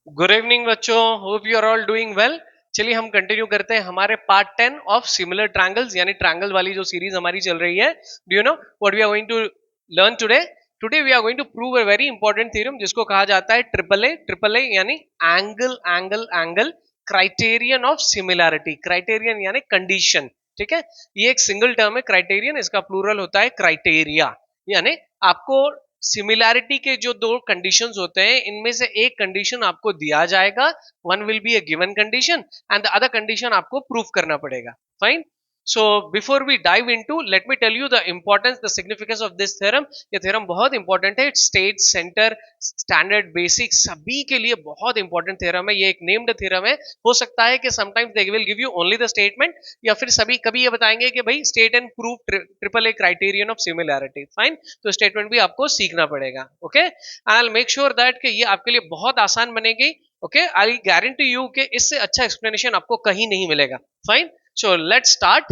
Good evening बच्चों, hope you are all doing well. चलिए हम कंटिन्यू करते हैं हमारे पार्ट 10 ऑफ सिमिलर ट्रायंगल्स, यानी ट्रायंगल वाली जो सीरीज हमारी चल रही है। Do you know what we are going to learn today? Today we are going to prove a very important theorem जिसको कहा जाता है ट्रिपल ए यानी angle angle angle criterion of similarity. Criterion यानी कंडीशन, ठीक है। ये एक सिंगल टर्म है क्राइटेरियन, इसका प्लूरल होता है क्राइटेरिया। यानी आपको सिमिलैरिटी के जो दो कंडीशंस होते हैं इनमें से एक कंडीशन आपको दिया जाएगा, one will be a given condition and the other condition आपको प्रूव करना पड़ेगा। Fine. So before we dive into, let me tell you the importance, the significance of this theorem. ये थ्योरम बहुत इंपॉर्टेंट है, state centre standard basic सभी के लिए बहुत इंपॉर्टेंट थ्योरम है। ये एक नेम्ड थ्योरम है। हो सकता है कि sometimes they will give you only the statement, या फिर सभी कभी ये बताएंगे कि भाई state and prove triple A criterion of similarity. Fine. तो स्टेटमेंट भी आपको सीखना पड़ेगा। Okay, I make sure that कि ये आपके लिए बहुत आसान बनेगी। ओके, आई गारंटी यू कि इससे अच्छा एक्सप्लेनेशन आपको कहीं नहीं मिलेगा। फाइन। So let's start.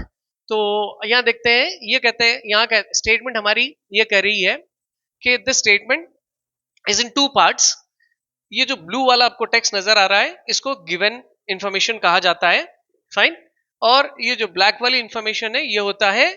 तो यहां देखते हैं, ये कहते हैं, यहाँ स्टेटमेंट हमारी ये कह रही है कि this statement is in two parts. ये जो ब्लू वाला आपको टेक्स्ट नजर आ रहा है इसको गिवन इंफॉर्मेशन कहा जाता है। फाइन। और ये जो ब्लैक वाली इंफॉर्मेशन है ये होता है,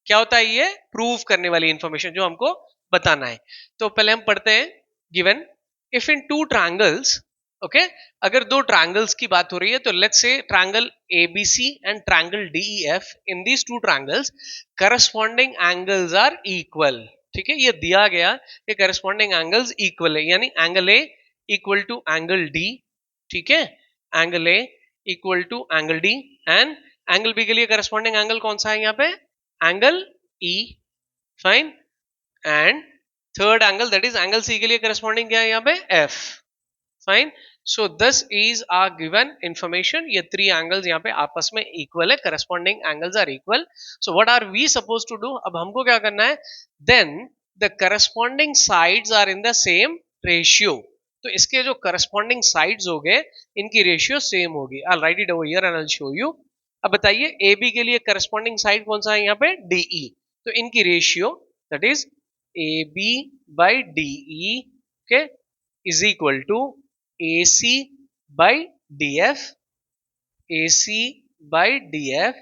क्या होता है, ये प्रूव करने वाली इंफॉर्मेशन जो हमको बताना है। तो पहले हम पढ़ते हैं given. If in to triangles, okay, अगर दो ट्रायंगल्स की बात हो रही है तो let's say triangle ABC and triangle DEF, in these two triangles corresponding angles are equal. ठीक है, ये दिया गया कि करस्पॉन्डिंग एंगल्स इक्वल है, यानी angle A equal to angle D. ठीक है, angle A equal to angle D and angle B के लिए करस्पॉन्डिंग एंगल कौन सा है यहाँ पे, angle E. Fine. And third angle that is angle C के लिए करस्पॉन्डिंग क्या है यहाँ पे, F. Fine. So this is our given information. ये थ्री एंगल्स यहाँ पे आपस में इक्वल है, corresponding angles are equal. So what are we suppose to do? अब हमको क्या करना है, then the corresponding sides are in the same ratio. तो इसके जो करस्पॉन्डिंग साइड्स हो गए इनकी रेशियो सेम होगी। I write it over here and I will show you. अब बताइए ए बी के लिए करस्पॉन्डिंग साइड कौन सा है यहाँ पे, डीई। तो इनकी ratio that is A B by DE, okay, is equal to AC by DF, AC by DF,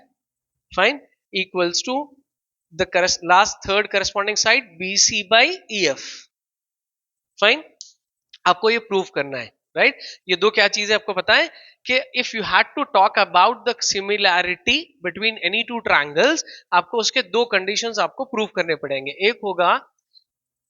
fine, equals to the last third corresponding side BC by EF. Fine. आपको ये prove करना है, right? ये दो क्या चीज है आपको पता है कि if you had to talk about the similarity between any two triangles, आपको उसके दो कंडीशंस आपको प्रूव करने पड़ेंगे। एक होगा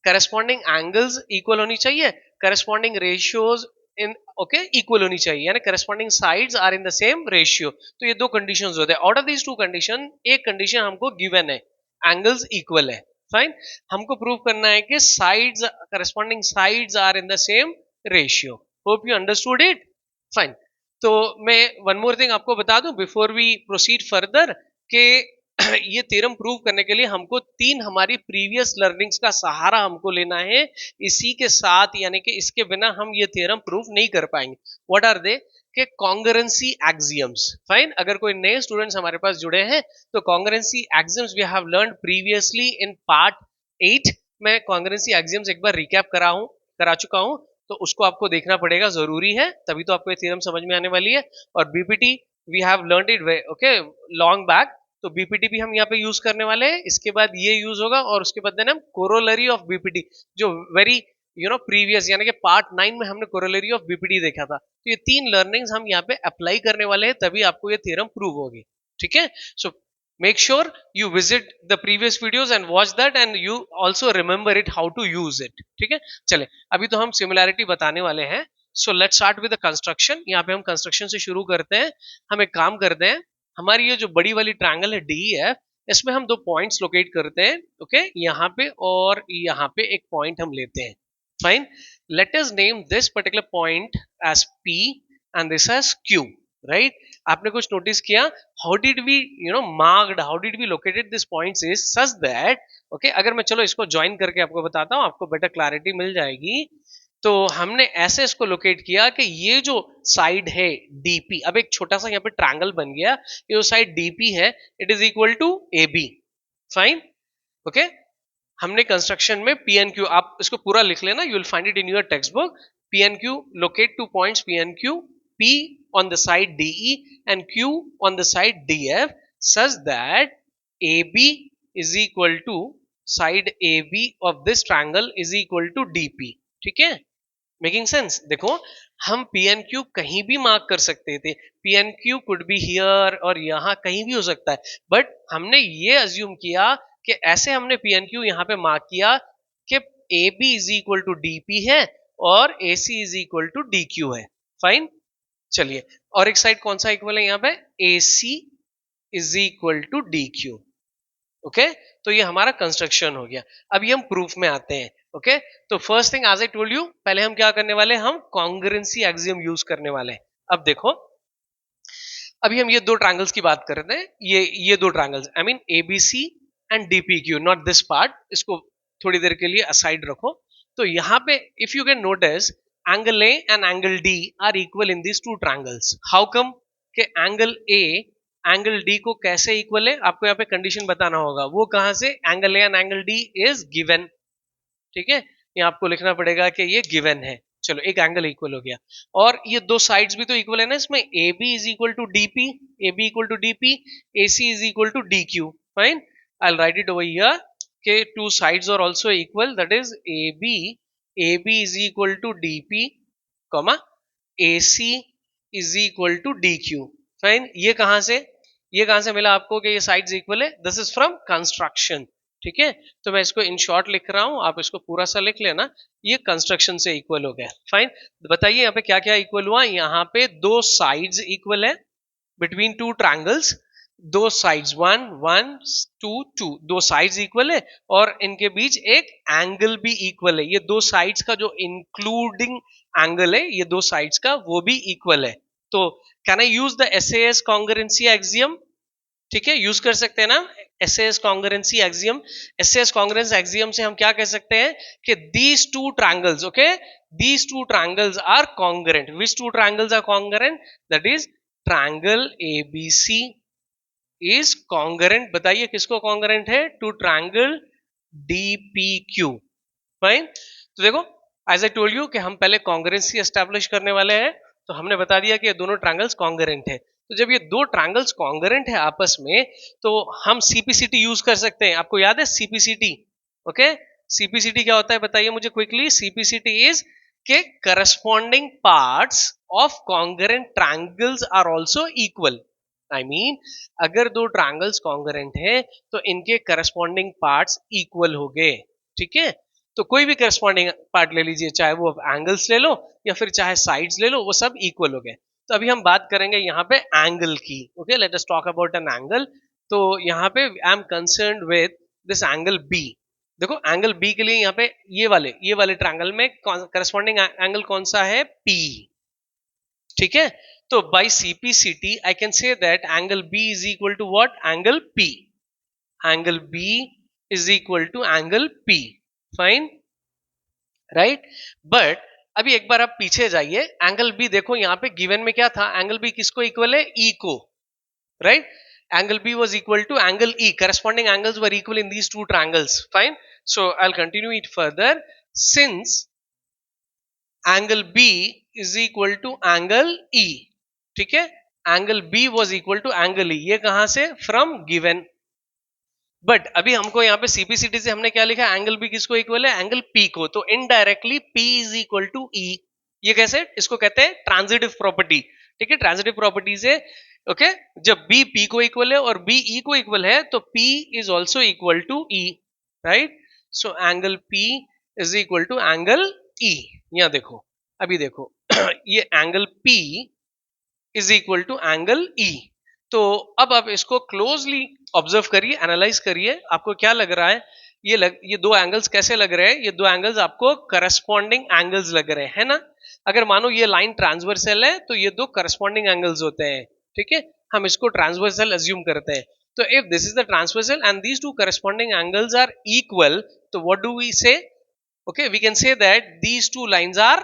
करस्पॉन्डिंग एंगल्स इक्वल होनी चाहिए, corresponding ratios in, okay, equal होनी चाहिए, यानी corresponding sides are in the same ratio. तो ये दो कंडीशंस होते हैं। Out of these two condition एक कंडीशन हमको गिवन है, एंगल्स इक्वल है। फाइन। हमको प्रूव करना है कि sides, corresponding sides are in the same ratio. Hope you understood it. Fine. तो मैं वन मोर थिंग आपको बता दूं बिफोर वी प्रोसीड फर्दर कि ये थ्योरम प्रूव करने के लिए हमको तीन हमारी प्रीवियस लर्निंग्स का सहारा हमको लेना है। इसी के साथ, यानी कि इसके बिना हम ये थ्योरम प्रूव नहीं कर पाएंगे। What are they? के कॉन्ग्रुएंसी एक्सियम्स। फाइन। अगर कोई नए स्टूडेंट्स हमारे पास जुड़े हैं तो congruency axioms we have learned previously in part 8। मैं कॉन्ग्रुएंसी एक्सियम्स एक बार रिकैप करा चुका हूं, तो उसको आपको देखना पड़ेगा, जरूरी है, तभी तो आपको ये थ्योरम समझ में आने वाली है। और BPT we have learned it, okay, long back. तो बीपीटी भी हम यहाँ पे यूज करने वाले हैं, इसके बाद ये यूज होगा, और उसके बाद देन हम कोरोलरी ऑफ बीपीटी, जो वेरी प्रीवियस, यानी कि पार्ट 9 में हमने कोरोलरी ऑफ बीपीटी देखा था। तो ये तीन लर्निंग्स हम यहाँ पे अप्लाई करने वाले हैं, तभी आपको ये थ्योरम प्रूव होगी। ठीक है। So make sure you visit the previous videos and watch that and you also remember it how to use it. ठीक है। चले, अभी तो हम सिमिलैरिटी बताने वाले हैं। So let's start with the construction. यहाँ पे हम कंस्ट्रक्शन से शुरू करते हैं। हम एक काम करते हैं, हमारी ये जो बड़ी वाली ट्रायंगल है DEF, इसमें हम दो पॉइंट्स लोकेट करते हैं। ओके, यहाँ पे और यहाँ पे एक पॉइंट हम लेते हैं। Fine. Let us name this particular point as P and this as Q, right? आपने कुछ नोटिस किया, how did we marked, how did we located this points is such that, okay, अगर मैं चलो इसको ज्वाइन करके आपको बताता हूं, आपको बेटर क्लैरिटी मिल जाएगी। तो हमने ऐसे इसको लोकेट किया कि ये जो साइड है डीपी, अब एक छोटा सा यहाँ पे ट्रायंगल बन गया, ये जो साइड डीपी है it is equal to AB। Fine. Okay, हमने कंस्ट्रक्शन में P एंड Q, आप इसको पूरा लिख लेना, you will find it in your textbook. P and Q, locate two points P and Q, P on the side DE and Q on the side DF such that AB is equal to side AB of this triangle is equal to DP. ठीक है, making sense? देखो हम P and Q कहीं भी mark कर सकते थे, P and Q could be here और यहां कहीं भी हो सकता है, बट हमने ये अज्यूम किया कि ऐसे हमने पी एन क्यू यहां पे मार्क किया कि A B is equal to D P है और A C is equal to D Q है. फाइन, चलिए और एक साइड कौन सा इक्वल है यहाँ पे, A C is equal to D Q. Okay, तो ये हमारा कंस्ट्रक्शन हो गया. अभी हम प्रूफ में आते हैं. ओके, तो first thing as I told you, पहले हम क्या करने वाले, हम कॉन्ग्रुएंसी एक्सियम यूज करने वाले हैं. अब देखो, अभी हम ये दो ट्रायंगल्स की बात कर रहे हैं, ये दो triangles, I mean ABC and DPQ, not this part, इसको थोड़ी देर के लिए असाइड रखो. तो यहाँ पे if you can notice angle A and angle D R equal in this two triangles. How come के एंगल ए एंगल डी को कैसे इक्वल है, आपको यहाँ पे कंडीशन बताना होगा. वो कहां से, angle A and angle D is given. ठीक है, ये आपको लिखना पड़ेगा कि ये गिवन है. चलो एक एंगल इक्वल हो गया, और ये दो साइड्स भी तो इक्वल है ना इसमें. A B is equal to D P, A B equal to D P, A C is equal to D Q. Fine, I will write it over here के two sides are also equal, that is A B is equal to D P comma A C is equal to D Q. Fine, ये कहां से मिला आपको कि ये sides equal है? This is from construction. ठीक है, तो मैं इसको इन शॉर्ट लिख रहा हूं, आप इसको पूरा सा लिख लेना. ये कंस्ट्रक्शन से इक्वल हो गया. फाइन, बताइए यहाँ पे क्या क्या इक्वल हुआ. यहाँ पे दो साइड्स इक्वल है बिटवीन टू ट्रायंगल्स, दो साइड्स 1 1 2 2, दो साइड्स इक्वल है और इनके बीच एक एंगल भी इक्वल है. ये दो साइड्स का जो इंक्लूडिंग एंगल है, ये दो साइड्स का वो भी इक्वल है. तो can I use the SAS congruency axiom? ठीक है, यूज कर सकते हैं ना SAS congruency axiom. SAS congruency axiom से हम क्या कह सकते हैं कि these two triangles, okay, these two triangles are congruent. Which two triangles are congruent? That is triangle ABC is congruent. बताइए किसको कॉन्ग्रुएंट है? To triangle DPQ. फाइन, तो देखो एज आई टोल्ड यू कि हम पहले कॉन्ग्रुएंसी एस्टैब्लिश करने वाले हैं, तो हमने बता दिया कि ये दोनों ट्रायंगल्स कॉन्ग्रुएंट है. तो जब ये दो ट्रायंगल्स कॉन्ग्रुएंट है आपस में, तो हम सीपीसीटी यूज कर सकते हैं. आपको याद है सीपीसीटी? ओके, सीपीसीटी क्या होता है बताइए मुझे क्विकली. सीपीसीटी इज के corresponding parts of congruent triangles are also equal. I mean अगर दो ट्रायंगल्स कॉन्ग्रुएंट है तो इनके करस्पॉन्डिंग पार्ट्स इक्वल हो गए. ठीक है, तो कोई भी करस्पॉन्डिंग पार्ट ले लीजिए, चाहे वो एंगल्स ले लो या फिर चाहे साइड्स ले लो, वो सब इक्वल हो गए. तो अभी हम बात करेंगे यहाँ पे एंगल की. Okay, let us talk about an angle. तो यहाँ पे I am concerned with this angle B. देखो एंगल बी के लिए यहाँ पे ये वाले ट्रायंगल में करस्पॉन्डिंग एंगल कौन सा है? पी. ठीक है, तो by CPCT I can say that angle B is equal to what? Angle P. Angle B is equal to angle P. Fine, right. But अभी एक बार आप पीछे जाइए, एंगल बी देखो यहाँ पे गिवन में क्या था? एंगल बी किसको इक्वल है? ई को, right. Angle B was equal to angle E. Corresponding angles were equal in these two triangles. Fine, so I will continue it further. Since angle B is equal to angle E, ठीक है, angle B was equal to angle E. ये कहां से? From given. But अभी हमको यहाँ पे CPCT से हमने क्या लिखा? एंगल बी किसको इक्वल है? एंगल पी को. तो indirectly P is equal to E. ये कैसे? इसको कहते हैं ट्रांजिटिव प्रॉपर्टी. ठीक है, ट्रांजिटिव प्रॉपर्टी से ओके, जब बी पी को इक्वल है और बी ई को इक्वल है तो P is also equal to E, right. So angle P is equal to angle E. यहाँ देखो, अभी देखो ये angle P is equal to angle ई. तो अब आप इसको क्लोजली ऑब्जर्व करिए, एनालाइज करिए, आपको क्या लग रहा है? ये दो एंगल्स कैसे लग रहे हैं? ये दो एंगल्स आपको करस्पॉन्डिंग एंगल्स लग रहे हैं ना. अगर मानो ये लाइन ट्रांसवर्सल है तो ये दो करस्पॉन्डिंग एंगल्स होते हैं. ठीक है, हम इसको ट्रांसवर्सल अज्यूम करते हैं. तो if this is the transversal and these two corresponding angles are equal, तो what do we say? Okay, we can say that these two lines are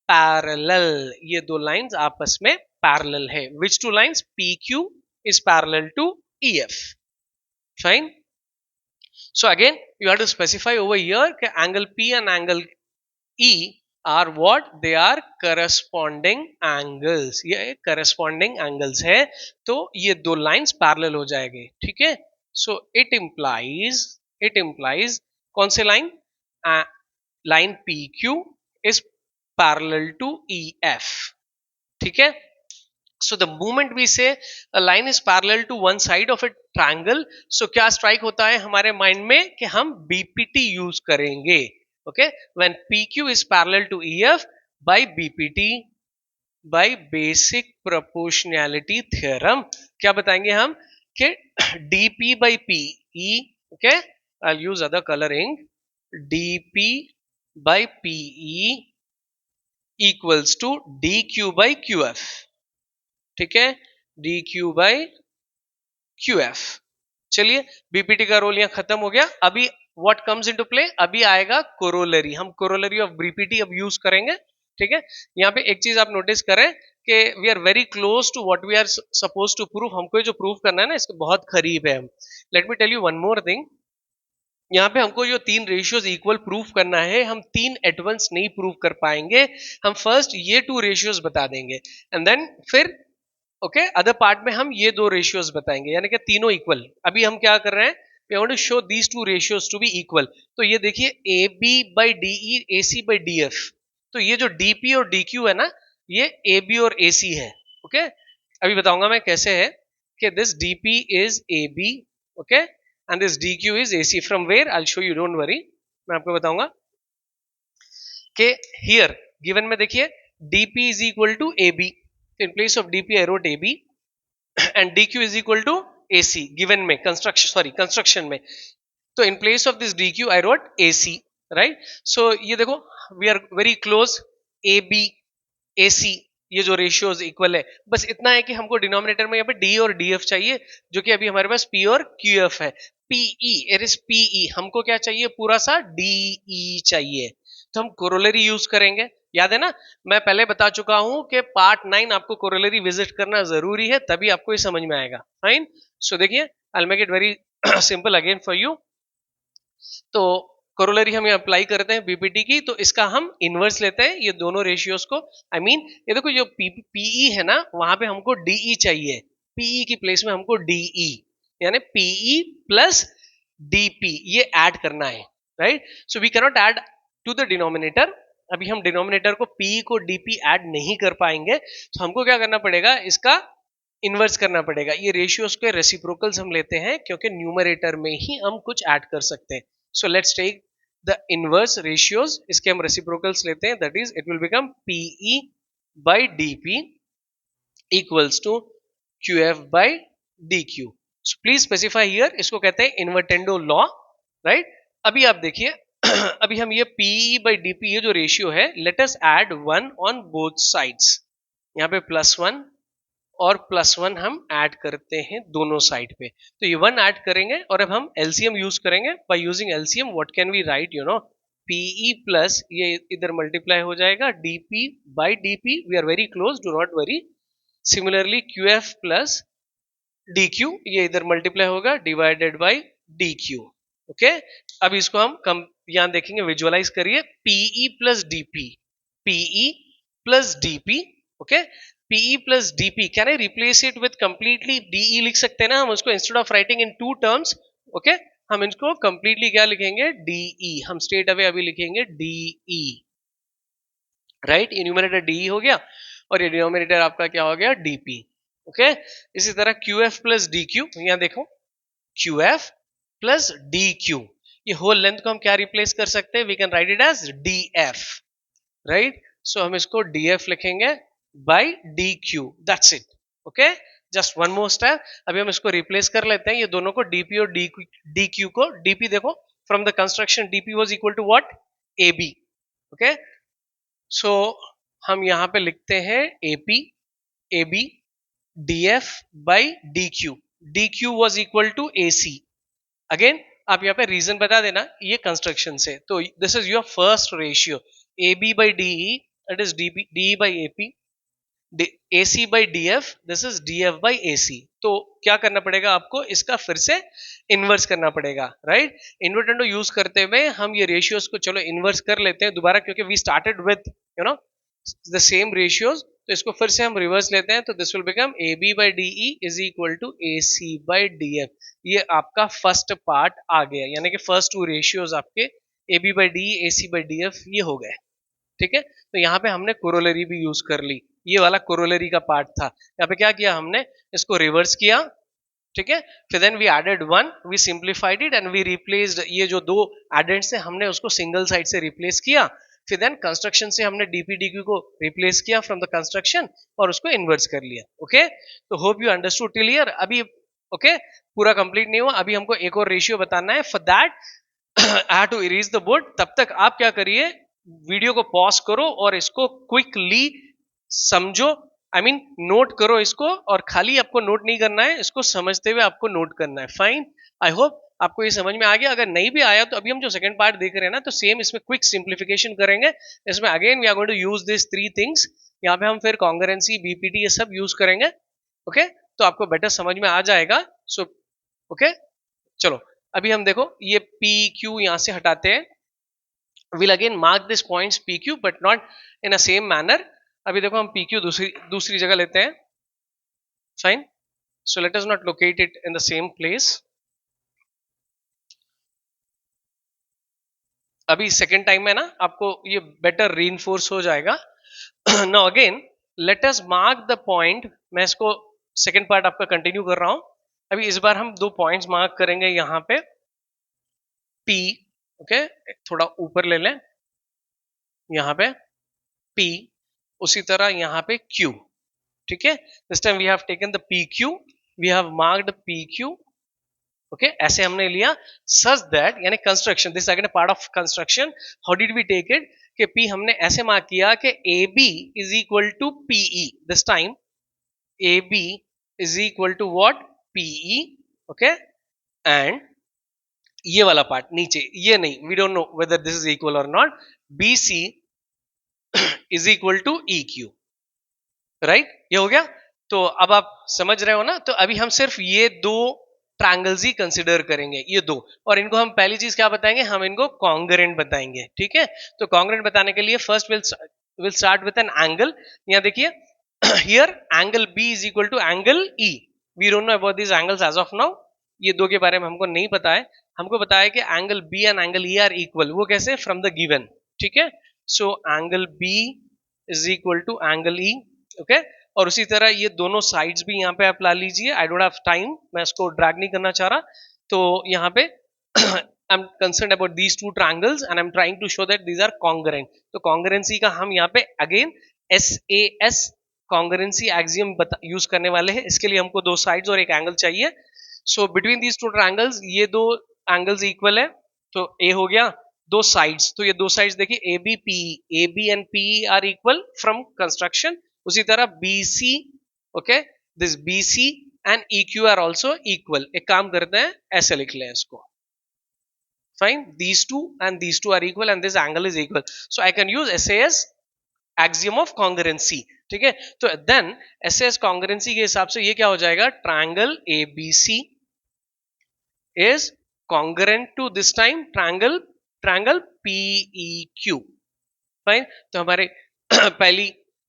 parallel. ये दो लाइंस आपस में पैरेलल है. Which two lines? PQ is parallel to EF. Fine. So again you have to specify over here that angle P and angle E are what, they are corresponding angles, ये corresponding angles है, तो ये दो lines parallel हो जाएंगे, ठीक है। So it implies कौन से line, line P Q is parallel to E F, ठीक है। So the moment we say a line is parallel to one side of a triangle, so क्या स्ट्राइक होता है हमारे माइंड में कि हम BPT यूज करेंगे, okay. When PQ is parallel to EF by BPT, by basic proportionality theorem, क्या बताएंगे हम कि DP by PE, okay, I'll use other coloring, DP by PE equals to DQ by QF, ठीक है, D Q by Q F. चलिए BPT का role यहां खत्म हो गया। अभी व्हाट कम्स इनटू प्ले, अभी आएगा कोरोलरी, हम कोरोलरी ऑफ बीपीटी अब यूज करेंगे, ठीक है। यहाँ पे एक चीज आप नोटिस करें कि we are very close to what we are suppose to prove, हमको जो प्रूव करना है ना इसके बहुत करीब है हम। Let me tell you one more thing, यहाँ पे हमको जो तीन रेशियोज इक्वल प्रूफ करना है, हम तीन एट वंस नहीं प्रूव कर पाएंगे, हम फर्स्ट ये टू रेशियोज बता देंगे एंड देन फिर ओके अदर पार्ट में हम ये दो रेशियोज बताएंगे, यानी कि तीनों इक्वल। अभी हम क्या कर रहे हैं, we want to show these two ratios to be equal. तो ये देखिए A B by D E, A C by D F, तो ये जो डी पी और डी क्यू है ना, ये ए बी और ए सी है, ओके। अभी बताऊंगा मैं कैसे है कि this D P is A B, okay, and this D Q is A C, from where I will show you, don't worry, मैं आपको बताऊंगा कि हियर गिवन में देखिए D P is equal to A B, in place of dp I wrote ab and dq is equal to ac given में construction में, तो in place of this dq I wrote ac, right। so ये देखो we are very close, ab ac ये जो ratios equal है, बस इतना है कि हमको डिनोमिनेटर में यहाँ पे d और df चाहिए, जो कि अभी हमारे पास p और qf है। pe it is pe, हमको क्या चाहिए, पूरा सा de चाहिए, तो हम कोरोलरी यूज करेंगे। याद है ना, मैं पहले बता चुका हूं कि पार्ट 9 आपको कोरोलरी विजिट करना जरूरी है, तभी आपको ये समझ में आएगा, फाइन। सो देखिए I will make it very simple again for you. तो कोरोलरी हम अप्लाई करते हैं बीपीटी की, तो इसका हम इनवर्स लेते हैं ये दोनों रेशियोज को। आई मीन ये देखो जो पीई है ना, वहां पे हमको डीई चाहिए, पीई की प्लेस में हमको डीई, यानी पीई प्लस डीपी ये ऐड करना है, right. So we cannot add to the denominator, अभी हम डिनोमिनेटर को पी को डीपी ऐड नहीं कर पाएंगे, तो हमको क्या करना पड़ेगा, इसका इन्वर्स करना पड़ेगा। ये रेशियोज के रेसिप्रोकल्स हम लेते हैं क्योंकि न्यूमरेटर में ही हम कुछ ऐड कर सकते हैं। So let's take the inverse ratios, इसके हम रेसिप्रोकल्स लेते हैं, that is it will become P E by D P equals to Q F by D Q. So please specify here, इसको कहते हैं इन्वर्टेंडो लॉ, राइट। अभी आप देखिए अभी हम ये पीई बाई डीपी ये जो रेशियो है, let us add 1 on both sides, यहाँ पे +1 और +1 हम ऐड करते हैं दोनों साइड पे, तो ये 1 ऐड करेंगे और अब हम एलसीएम यूज करेंगे। By using LCM what can we write, you know, P E plus ये इधर मल्टीप्लाई हो जाएगा D P by D P, we are very close, do not worry. Similarly Q F plus DQ ये इधर मल्टीप्लाई होगा डिवाइडेड बाई डीक्यू, ओके। अब इसको हम यहां देखेंगे, विजुअलाइज करिए, P E plus D P, P E plus D P, okay, P E plus D P, can I replace it with completely D E लिख सकते हैं ना हम उसको, instead of writing in two terms, okay, हम इसको कंप्लीटली क्या लिखेंगे, डीई, हम स्ट्रेट अवे अभी लिखेंगे डीई, राइट। ये न्यूमरेटर डीई हो गया और ये डिनोमिनेटर आपका क्या हो गया, डीपी, ओके। इसी तरह क्यूएफ प्लस डीक्यू, यहां देखो क्यूएफ प्लस डीक्यू, ये होल लेंथ को हम क्या रिप्लेस कर सकते हैं, we can write it as DF, right. So हम इसको डीएफ लिखेंगे by DQ, that's it, okay. Just one more step, अभी हम इसको रिप्लेस कर लेते हैं, ये दोनों को डीपी और डीक्यू को, डीपी देखो from the construction DP was equal to what, AB, okay. So हम यहां पे लिखते हैं AP AB DF by DQ, DQ was equal to AC. Again आप यहाँ पे रीजन बता देना ये कंस्ट्रक्शन से, तो this is your first ratio, A B by D E, it is D by A P, AC by DF, this is DF by AC। तो क्या करना पड़ेगा आपको, इसका फिर से इनवर्स करना पड़ेगा, राइट। इन्वर्टेंडो यूज करते हुए हम ये रेशियोज को चलो इनवर्स कर लेते हैं दोबारा, क्योंकि we started with you know the same ratios, तो इसको फिर से हम रिवर्स लेते हैं, तो this will become AB by DE is equal to AC by DF। ये आपका फर्स्ट पार्ट आ गया, यानी कि फर्स्ट टू रेशियोज आपके AB by DE, AC by DF ये हो गए, ठीक है। तो यहाँ पे हमने कोरोलरी भी यूज कर ली, ये वाला कोरोलरी का पार्ट था। यहाँ पे क्या किया हमने, इसको रिवर्स किया, ठीक है। फिर then we added one, we simplified it and we replaced, ये जो दो एडेंट्स थे हमने उसको सिंगल साइड से रिप्लेस किया। फिर देन कंस्ट्रक्शन से हमने DP/DQ को रिप्लेस किया फ्रॉम द कंस्ट्रक्शन और उसको इन्वर्स कर लिया, ओके। तो होप यू अंडरस्टूड क्लियर। अभी ओके पूरा कंप्लीट नहीं हुआ, अभी हमको एक और रेशियो बताना है। For that I have to erase the board. तब तक आप क्या करिए, वीडियो को पॉज करो और इसको क्विकली समझो, आई मीन नोट करो इसको, और खाली आपको नोट नहीं करना है, इसको समझते हुए आपको नोट करना है। फाइन, आई होप आपको ये समझ में आ गया। अगर नहीं भी आया तो अभी हम जो सेकंड पार्ट देख रहे हैं ना, तो सेम इसमें क्विक सिंप्लीफिकेशन करेंगे। इसमें again we are going to use this three things, यहाँ पे हम फिर कॉन्ग्रुएंसी, BPT ये सब यूज करेंगे, ओके। तो आपको बेटर समझ में आ जाएगा। सो ओके चलो अभी हम देखो ये PQ यहां से हटाते हैं। We'll again mark this points PQ but not in a same manner। अभी देखो हम PQ दूसरी जगह लेते हैं, fine. So let us not locate it in the same place। अभी सेकेंड टाइम में ना आपको ये बेटर रीइंफोर्स हो जाएगा। Now again let us mark the point. मैं इसको सेकेंड पार्ट आपका कंटिन्यू कर रहा हूं। अभी इस बार हम दो पॉइंट्स मार्क करेंगे यहां पे P, ओके थोड़ा ऊपर ले लें, यहां पे P, उसी तरह यहां पे Q, ठीक है। This time we have taken the PQ, we have marked PQ, okay ऐसे हमने लिया सच दैट, यानी construction, this again part of construction. How did we take it कि P हमने ऐसे मार्क किया कि AB is equal to PE। This time AB is equal to what, PE, okay. And ये वाला पार्ट नीचे, ये नहीं, we don't know whether this is equal और not, BC is equal to EQ, right. ये हो गया। तो अब आप समझ रहे हो ना। तो अभी हम सिर्फ ये दो ट्रायंगल्स ही कंसिडर करेंगे, ये दो, और इनको हम पहली चीज क्या बताएंगे, हम इनको कॉन्ग्रुएंट बताएंगे, ठीक है। तो कॉन्ग्रुएंट बताने के लिए first will start with an angle. यहाँ देखिए here angle B is equal to angle E। We don't know about this angles as of now, ये दो के बारे में हमको नहीं पता है। हमको पता है कि angle B and angle E are equal. वो कैसे, फ्रॉम द गिवन, ठीक है। So angle B is equal to angle E, okay. और उसी तरह ये दोनों साइड्स भी यहाँ पे आप ला लीजिए। आई डोंट हैव टाइम, मैं इसको ड्रैग नहीं करना चाह रहा। तो यहाँ पे I am concern about these two triangles and I am trying to show that these are congruent. तो कॉन्ग्रुएंसी का हम यहाँ पे again SAS congruency axiom use करने वाले हैं। इसके लिए हमको दो साइड्स और एक एंगल चाहिए। So between these two triangles, ये दो एंगल्स इक्वल है, तो A हो गया, दो साइड्स, तो ये दो साइड्स देखिए AB and PE are equal from construction. उसी तरह BC, okay, this BC and EQ are also equal. एक काम करते हैं, ऐसे लिख लें इसको, fine, these two are equal and this angle is equal, so I can use SAS axiom of congruency, ठीक है। तो देन SAS congruency के हिसाब से ये क्या हो जाएगा, triangle ABC is congruent to this time triangle PEQ, fine. तो हमारे पहली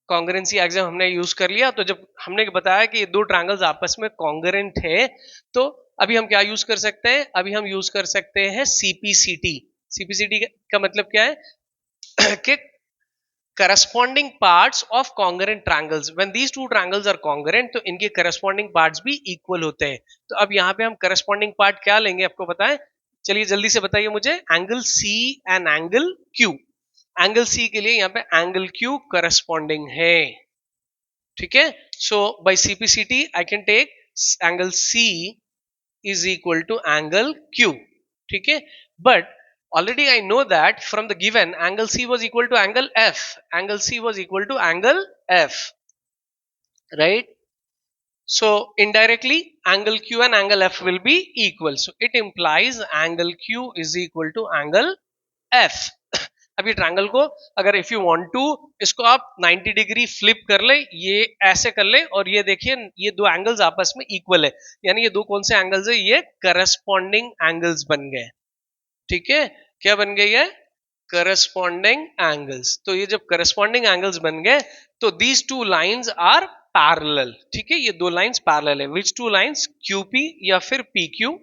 कॉन्ग्रुएंसी एक्सियम हमने यूज कर लिया। तो जब हमने बताया कि ये दो ट्रायंगल्स आपस में कॉन्ग्रुएंट है, तो अभी हम क्या यूज कर सकते हैं, अभी हम यूज कर सकते हैं CPCT। CPCT का मतलब क्या है कि corresponding parts of congruent triangles, when these two triangles are congruent, तो इनके corresponding parts भी equal होते हैं। तो अब यहाँ पे हम corresponding part क्या लेंगे, आपको पता है, चलिए जल्दी से बताइए मुझे। Angle C and angle Q। Angle C के लिए यहाँ पे एंगल Q corresponding है, ठीक है। So by CPCT I can take angle C is equal to angle Q, ठीक है। But already I know that from the given angle C was equal to angle F. Angle C was equal to angle F, right? So indirectly angle Q and angle F will be equal. So it implies angle Q is equal to angle F. अब ये triangle को अगर if you want to इसको आप 90 degree flip कर ले, ये ऐसे कर ले, और ये देखिए ये दो एंगल्स आपस में इक्वल है, यानी ये दो कौन से एंगल्स है, ये करस्पॉन्डिंग एंगल्स बन गए। ठीक है, क्या बन गई है, करस्पॉन्डिंग एंगल्स। तो ये जब करस्पॉन्डिंग एंगल्स बन गए तो these two lines are parallel. ठीक है, ये दो लाइंस पैरेलल है। विच टू लाइंस, क्यूपी या फिर PQ.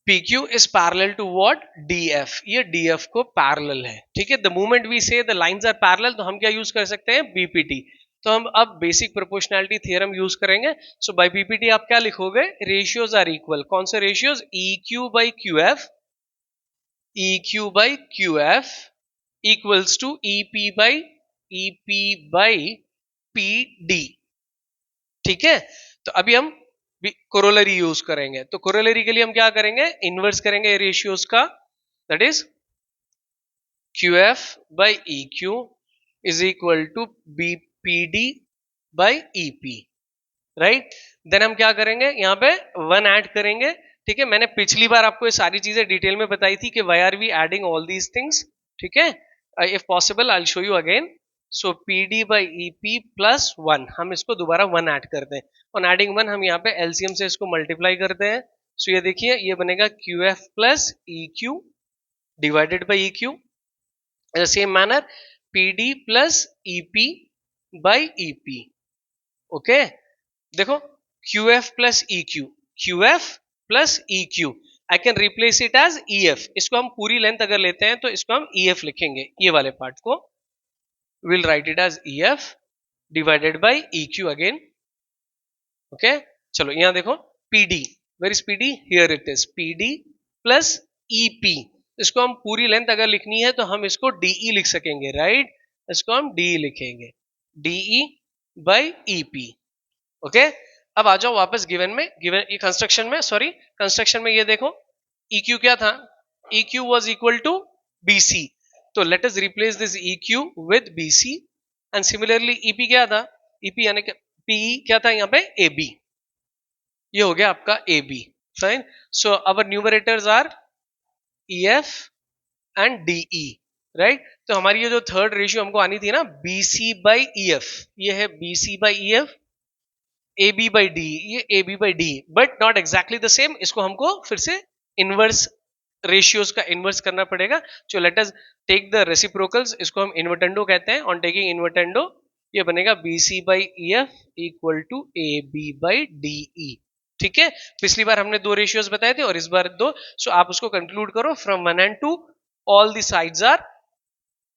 PQ is parallel to what, DF। ये DF को पैरेलल है। ठीक है, द मोमेंट वी से द लाइंस आर पैरेलल तो हम क्या यूज कर सकते हैं, BPT। तो हम अब बेसिक प्रोपोर्शनैलिटी थ्योरम यूज करेंगे। सो बाय BPT आप क्या लिखोगे, रेशियोज आर इक्वल। कौन से ratios, EQ by QF, EQ by QF equals to EP by PD। ठीक है, तो अभी हम कोरोलरी यूज करेंगे। तो कोरोलरी के लिए हम क्या करेंगे, इनवर्स करेंगे रेशियोज का, that is QF by EQ is equal to BPD by EP, right. Then हम क्या करेंगे, यहाँ पे 1 ऐड करेंगे। ठीक है, मैंने पिछली बार आपको ये सारी चीजें डिटेल में बताई थी कि why are we adding all these things. ठीक है, if possible I will show you again. So PD by EP plus 1, हम इसको दोबारा 1 ऐड करते हैं। ऑन एडिंग 1 हम यहाँ पे LCM से इसको मल्टीप्लाई करते हैं। सो ये देखिए ये बनेगा QF plus EQ divided by EQ। In the same manner PD plus EP by EP। Okay, देखो QF plus EQ, QF plus EQ, I can replace it as EF। इसको हम पूरी लेंथ अगर लेते हैं तो इसको हम EF लिखेंगे, ये वाले पार्ट को we'll write it as EF divided by EQ again। okay, चलो यहां देखो PD, where is PD, here it is, PD plus EP। इसको हम पूरी लेंथ अगर लिखनी है तो हम इसको DE लिख सकेंगे, राइट। इसको हम DE लिखेंगे, DE by EP। ओके, अब आ जाओ वापस गिवन में, गिवन ये कंस्ट्रक्शन में, सॉरी कंस्ट्रक्शन में ये देखो EQ क्या था, EQ was equal to BC। तो let us replace this EQ with BC and similarly EP क्या था, EP यानी कि PE क्या था यहाँ पे, AB। ये हो गया आपका AB, fine. So our numerators are EF and DE, right. तो हमारी ये जो थर्ड रेशियो हमको आनी थी ना, BC by EF, ये है BC by EF, AB by D, ये AB by D, but not exactly the same. इसको हमको फिर से इनवर्स रेशियोज का इनवर्स करना पड़ेगा। So let us take the reciprocals, इसको हम इन्वर्टेंडो कहते हैं। ऑन टेकिंग इन्वर्टेंडो ये बनेगा BC by EF equal to AB by DE। ठीक है, पिछली बार हमने दो रेशियोज बताए थे और इस बार दो। सो आप उसको कंक्लूड करो, from 1 and 2 all the sides are,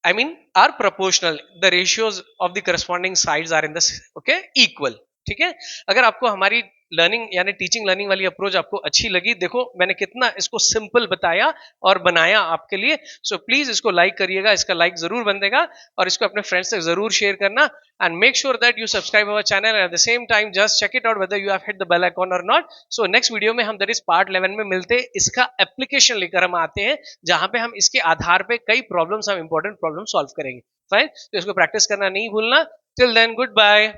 I mean are proportional, the ratios of the corresponding sides are in the okay equal। ठीक है, अगर आपको हमारी लर्निंग यानी टीचिंग लर्निंग वाली अप्रोच आपको अच्छी लगी, देखो मैंने कितना इसको सिंपल बताया और बनाया आपके लिए। सो प्लीज इसको लाइक करिएगा, इसका लाइक जरूर बनेगा, और इसको अपने फ्रेंड्स से जरूर शेयर करना। And make sure that you subscribe our channel at the same time just check it out whether you have hit the bell icon और नॉट। सो नेक्स्ट वीडियो में हम दैट इज पार्ट 11 में मिलते हैं, इसका application लेकर हम आते हैं, जहां पे हम इसके आधार पे कई प्रॉब्लम्स, हम इंपॉर्टेंट प्रॉब्लम सॉल्व करेंगे। फाइन, तो इसको प्रैक्टिस करना नहीं भूलना। Till then good bye.